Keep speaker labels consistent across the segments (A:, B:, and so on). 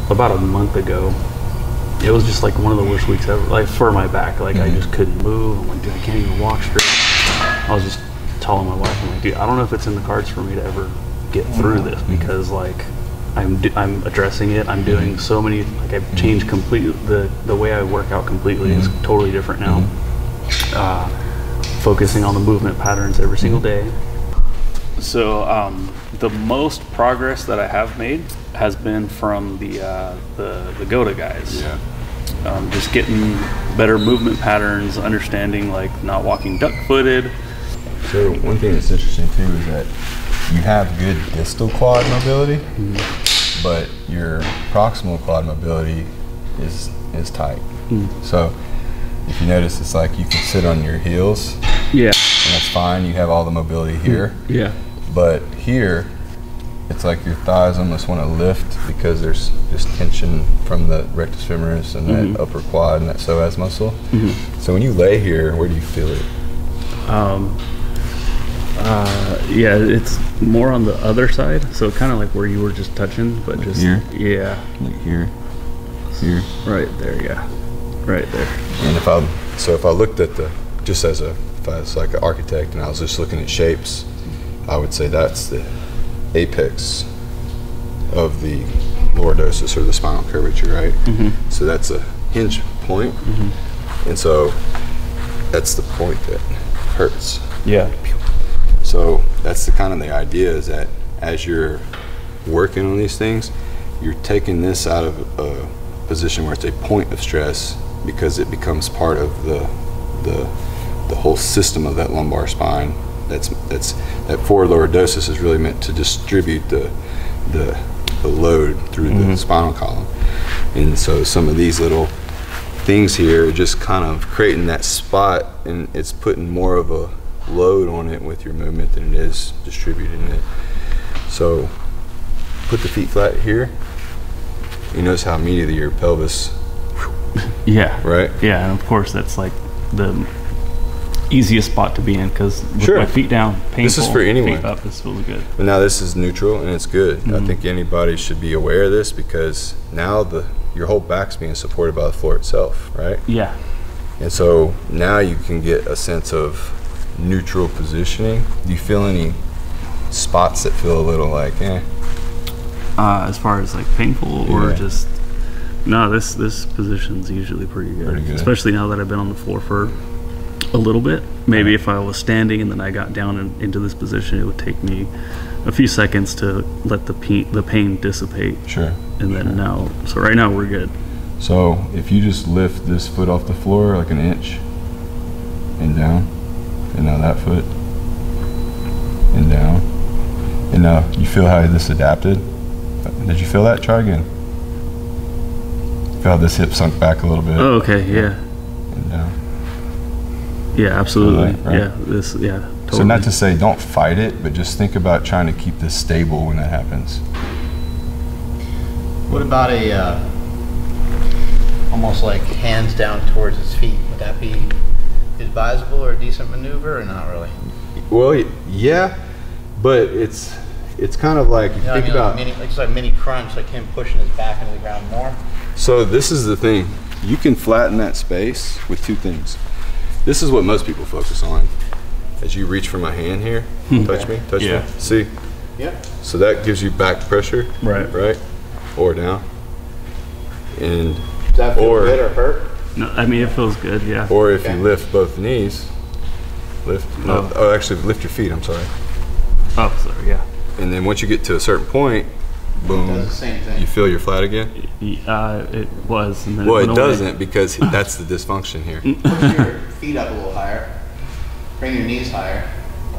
A: about a month ago, it was just like one of the worst weeks ever, like for my back. Like I just couldn't move. I'm like, dude, I can't even walk straight. I was just telling my wife, I'm like, dude, I don't know if it's in the cards for me to ever get through this, because like I'm addressing it. I'm doing so many, like I've changed completely, the way I work out completely is totally different now. Focusing on the movement patterns every single day. So the most progress that I have made has been from the Goda guys. Yeah. Just getting better movement patterns, understanding like not walking duck-footed.
B: So one thing that's interesting too is that you have good distal quad mobility, but your proximal quad mobility is tight. So if you notice, it's like you can sit on your heels. Yeah. And that's fine. You have all the mobility here. Yeah. But here, it's like your thighs almost want to lift because there's just tension from the rectus femoris and that upper quad and that psoas muscle. So when you lay here, where do you feel it?
A: Yeah, it's more on the other side. So kind of like where you were just touching, but like just
B: here?
A: Yeah.
B: Like here.
A: Right there, yeah. Right there.
B: And if I looked at if I was like an architect and I was just looking at shapes, I would say that's the apex of the lordosis, or the spinal curvature, right? So that's a hinge point, and so that's the point that hurts.
A: Yeah.
B: So that's the kind of the idea, is that as you're working on these things, you're taking this out of a position where it's a point of stress, because it becomes part of the whole system of that lumbar spine. That forward lordosis is really meant to distribute the load through the spinal column. And so some of these little things here are just kind of creating that spot, and it's putting more of a load on it with your movement than it is distributing it. So put the feet flat here. You notice how immediately your pelvis.
A: Yeah.
B: Right?
A: Yeah, and of course that's like the easiest spot to be in, because with my feet down, painful.
B: This is for anyone.
A: Feet up, this feels good.
B: But now this is neutral and it's good. I think anybody should be aware of this, because now your whole back's being supported by the floor itself, right? Yeah. And so now you can get a sense of neutral positioning. Do you feel any spots that feel a little like
A: as far as like painful or just no, this position's usually pretty good. Especially now that I've been on the floor for a little bit. Maybe if I was standing and then I got down into this position, it would take me a few seconds to let the pain dissipate. Sure. And then so right now we're good.
B: So if you just lift this foot off the floor like an inch and down, and now that foot and down, and now you feel how this adapted. Did you feel that? Try again. Feel how this hip sunk back a little bit.
A: Oh, okay, yeah.
B: And down.
A: Yeah, absolutely.
B: Right?
A: Yeah, totally.
B: So not to say don't fight it, but just think about trying to keep this stable when that happens.
C: What about almost like hands down towards his feet? Would that be advisable or a decent maneuver, or not really?
B: Well, yeah, but it's kind of like, you think about
C: it's like mini crunch, like him pushing his back into the ground more.
B: So this is the thing, you can flatten that space with two things. This is what most people focus on. As you reach for my hand here, touch me, see? Yeah. So that gives you back pressure, right? Or down. And
C: does that feel good or hurt?
A: No, I mean, it feels good, yeah.
B: Or if you lift both knees, actually lift your feet, I'm sorry.
A: Oh, sorry, yeah.
B: And then once you get to a certain point, boom,
C: it does the same thing.
B: You feel you're flat again?
A: It was. And then
B: well, it doesn't, because that's the dysfunction here.
C: Push your feet up a little higher. Bring your knees higher.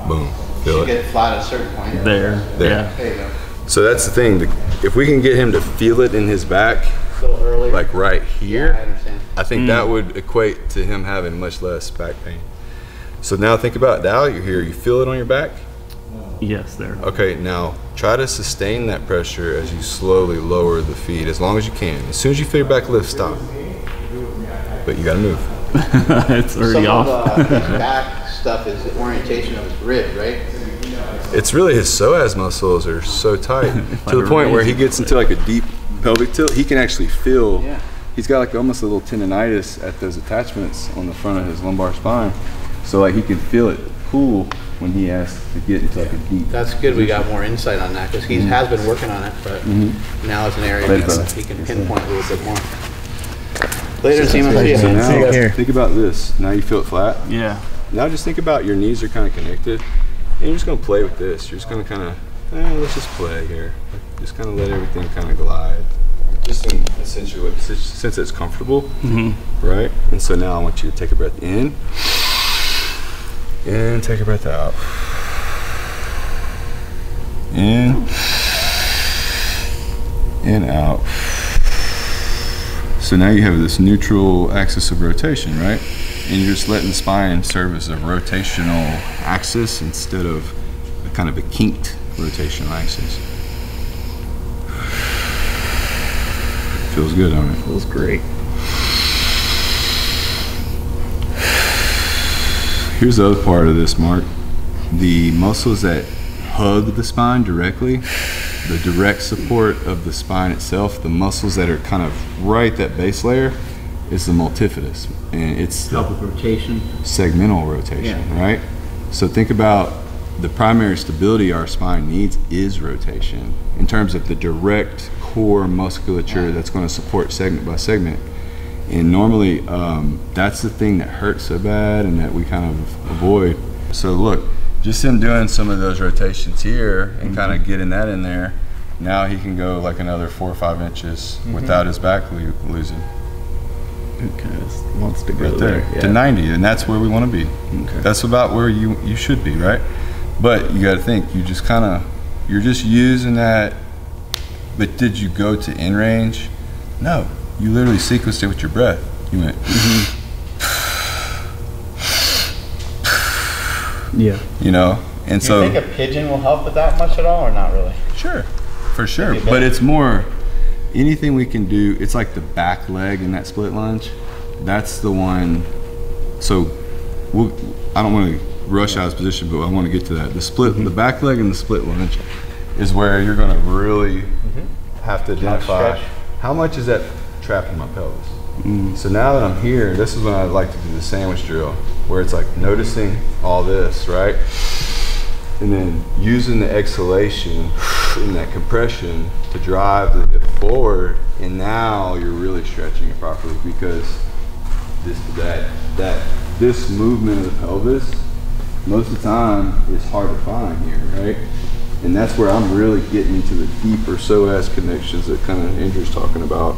B: Boom.
C: You should get flat at a certain point.
A: There.
C: Yeah. There you go.
B: So that's the thing. If we can get him to feel it in his back, like right here,
C: I understand.
B: I think that would equate to him having much less back pain. So now think about now you're here. You feel it on your back?
A: Yes, there.
B: Okay, now try to sustain that pressure as you slowly lower the feet as long as you can. As soon as you feel your back lift, stop. But you gotta move.
A: It's already
C: off.
A: Some
C: of his back stuff is the orientation of his rib, right?
B: It's really his psoas muscles are so tight to the point where he gets into like a deep pelvic tilt, he can actually feel.
A: Yeah.
B: He's got like almost a little tendonitis at those attachments on the front of his lumbar spine. So like he can feel it pull when he has to get into like a deep.
C: That's good. We got more insight on that because he has been working on it, but now it's an area he can pinpoint a little bit more. Later, team. I'll see you.
B: So
C: See you
B: now,
C: guys.
B: think about this. Now you feel it flat.
A: Yeah.
B: Now just think about your knees are kind of connected. And you're just going to play with this. You're just going to kind of, let's just play here. Just kind of let everything kind of glide. Just in essentially, since it's comfortable, right? And so now I want you to take a breath in. And take a breath out. In. And out. So now you have this neutral axis of rotation, right? And you're just letting the spine serve as a rotational axis instead of a kind of a kinked rotational axis. Feels good, don't it?
A: Feels great.
B: Here's the other part of this, Mark. The muscles that hug the spine directly, the direct support of the spine itself, the muscles that are kind of right that base layer, is the multifidus, and it's the
A: Help with rotation.
B: segmental rotation, right? So think about the primary stability our spine needs is rotation in terms of the direct core musculature that's going to support segment by segment. And normally that's the thing that hurts so bad and that we kind of avoid. So look, just him doing some of those rotations here and kind of getting that in there, now he can go like another 4 or 5 inches without his back losing.
A: It kind of wants to go
B: Right there,
A: yeah.
B: to 90, and that's where we want to be.
A: Okay.
B: That's about where you should be, right? But you got to think, you just kind of, you're just using that. But did you go to in range? No, you literally sequenced it with your breath. You went,
A: Yeah.
B: you know, and
C: Do
B: so
C: you think a pigeon will help with that much at all, or not really?
B: sure, for sure.
C: Maybe a
B: But
C: bit.
B: it's more anything we can do. It's like the back leg in that split lunge. That's the one. So I don't want to rush out of position, but I want to get to that. The split, the back leg and the split lunge is where you're going to really have to identify
C: stretch.
B: how much is that trapped in my pelvis. So now that I'm here, this is when I like to do the sandwich drill, where it's like noticing all this, right? And then using the exhalation and that compression to drive the hip forward, and now you're really stretching it properly because this movement of the pelvis most of the time is hard to find here, right? And that's where I'm really getting into the deeper psoas connections that kind of Andrew's talking about,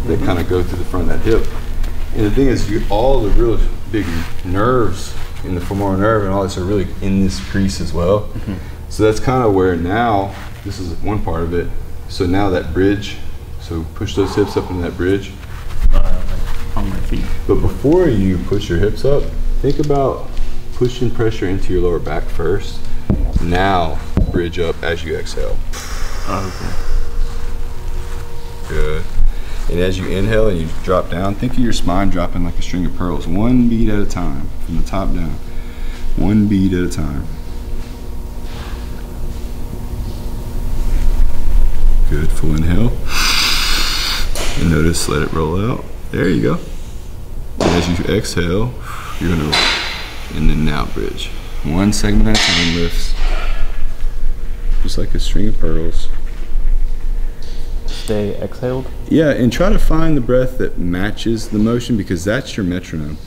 B: that kind of go through the front of that hip. And the thing is, all the real big nerves in the femoral nerve and all this are really in this crease as well. So that's kind of where now, this is one part of it. So now that bridge, so push those hips up into that bridge.
A: On my feet.
B: But before you push your hips up, think about pushing pressure into your lower back first. Now bridge up as you exhale. Good. And as you inhale and you drop down, think of your spine dropping like a string of pearls, one bead at a time, from the top down. One bead at a time. Good, full inhale. And notice, let it roll out. There you go. And as you exhale, you're gonna, and then now bridge. One segment at a time lifts. Just like a string of pearls.
A: Stay exhaled.
B: Yeah, and try to find the breath that matches the motion, because that's your metronome.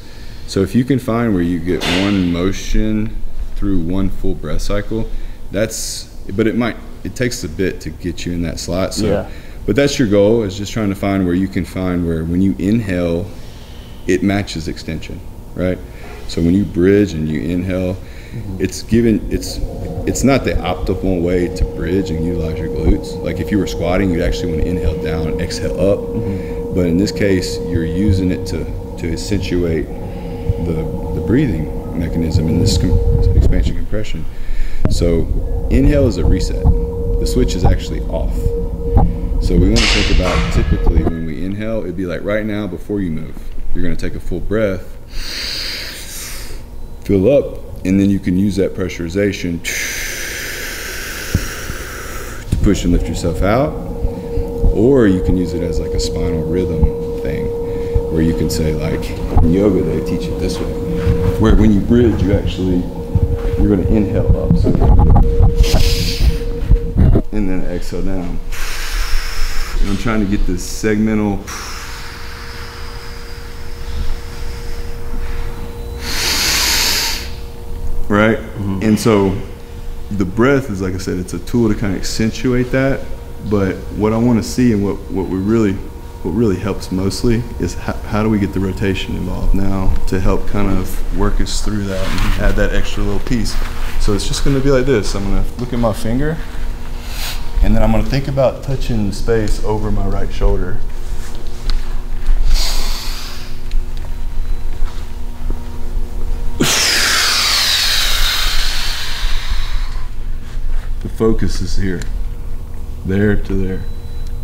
B: So if you can find where you get one motion through one full breath cycle, that's, but it takes a bit to get you in that slot. So,
A: Yeah.
B: but that's your goal, is just trying to find where you can find where when you inhale, it matches extension, right? So when you bridge and you inhale, it's not the optimal way to bridge and utilize your glutes. Like if you were squatting, you'd actually want to inhale down and exhale up. But in this case, you're using it to accentuate the breathing mechanism in this expansion compression. So inhale is a reset. The switch is actually off. So we want to think about, typically when we inhale, it'd be like right now before you move. You're going to take a full breath, fill up, and then you can use that pressurization to push and lift yourself out. or you can use it as like a spinal rhythm thing, where you can say, like in yoga they teach it this way, where when you bridge you're going to inhale up, so and then exhale down. And I'm trying to get this segmental right? And so the breath is, like I said, it's a tool to kind of accentuate that. But what I want to see, and what really helps mostly, is how do we get the rotation involved now to help kind of work us through that and add that extra little piece. So it's just going to be like this. I'm going to look at my finger, and then I'm going to think about touching space over my right shoulder. The focus is here, there to there.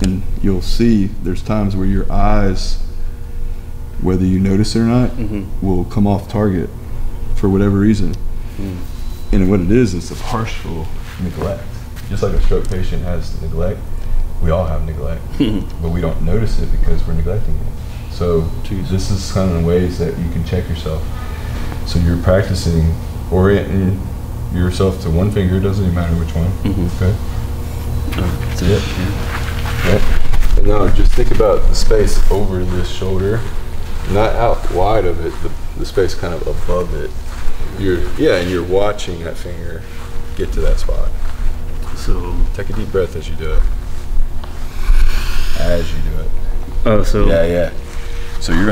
B: And you'll see there's times where your eyes, whether you notice it or not, will come off target for whatever reason. And what it is, it's a partial neglect. Just like a stroke patient has neglect, we all have neglect, but we don't notice it because we're neglecting it. So this is kind of ways that you can check yourself. So you're practicing orienting yourself to one finger, doesn't even matter which one. Okay.
A: That's it.
B: Yeah. And now just think about the space over this shoulder, not out wide of it, the space kind of above it. And you're watching that finger get to that spot.
A: So
B: take a deep breath as you do it. As you do it.
A: Oh, so
B: yeah. So you're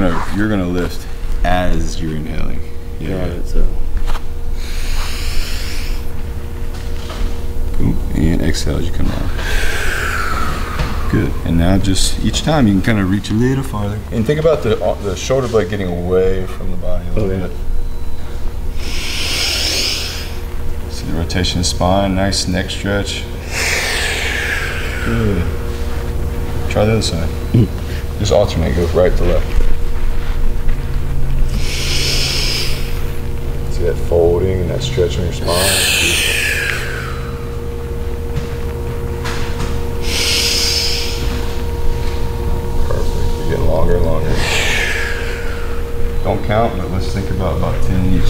B: gonna lift as you're inhaling.
A: Got it. So.
B: Boom. And exhale as you come down. Good. And now just each time you can kind of reach a little farther. And think about the shoulder blade getting away from the body a little bit. See the rotation of the spine, nice neck stretch. Good. Try the other side. Just alternate, go right to left. See that folding and that stretch on your spine. Longer and longer. Don't count, but let's think about 10 each.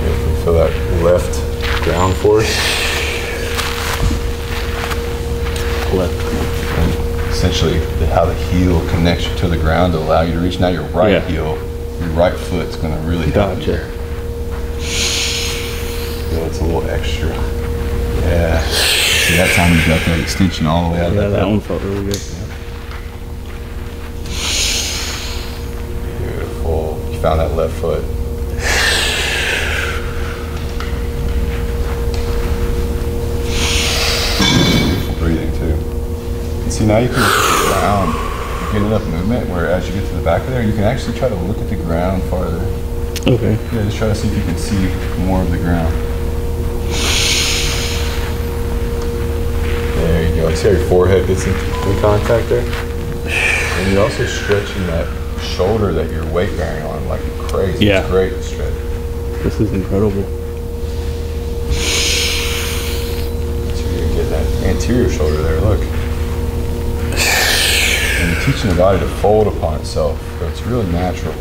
B: If you feel that left ground force. And essentially how the heel connects you to the ground to allow you to reach. Now your right heel. Your right foot's going to really help you there. Feel it's a little extra. Yeah. See, that time you got that extension all the way out.
A: Yeah, that one felt really good.
B: Beautiful. You found that left foot. Beautiful breathing too. And see, now you can look around. Get enough movement where as you get to the back of there, you can actually try to look at the ground farther.
A: Okay.
B: Yeah, just try to see if you can see more of the ground. There you go. See how your forehead gets in contact there? And you're also stretching that shoulder that you're weight bearing on like crazy.
A: Yeah.
B: It's great to stretch.
A: This is incredible.
B: So you're gonna get that anterior shoulder there, look. And you're teaching the body to fold upon itself, so it's really natural.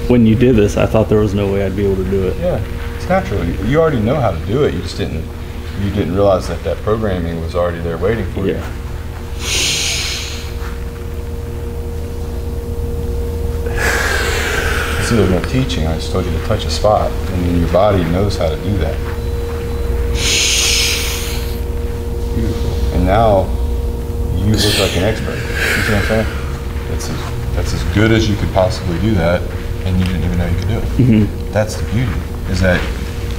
A: When you did this, I thought there was no way I'd be able to do it.
B: Yeah, it's natural. You already know how to do it. You just didn't realize that programming was already there waiting for you. See, there's no teaching. I just told you to touch a spot, and then your body knows how to do that. Beautiful. And now you look like an expert. You see what I'm saying? That's as good as you could possibly do that, and you didn't even know you could do it. That's the beauty, is that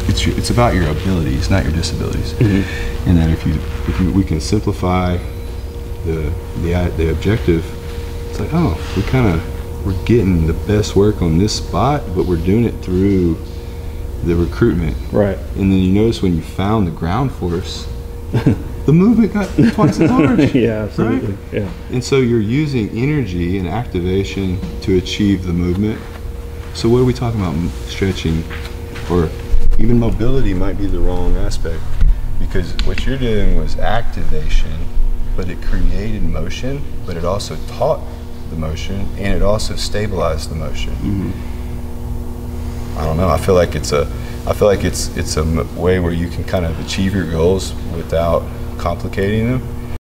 B: it's about your abilities, not your disabilities. And that if we can simplify the objective, it's like, oh, we're getting the best work on this spot, but we're doing it through the recruitment.
A: Right.
B: And then you notice when you found the ground force, the movement got twice as large.
A: Yeah, absolutely.
B: Right?
A: Yeah.
B: And so you're using energy and activation to achieve the movement. So what are we talking about? Stretching, or even mobility might be the wrong aspect, because what you're doing was activation, but it created motion, but it also taught the motion, and it also stabilized the motion. I don't know. I feel like it's a way where you can kind of achieve your goals without complicating them.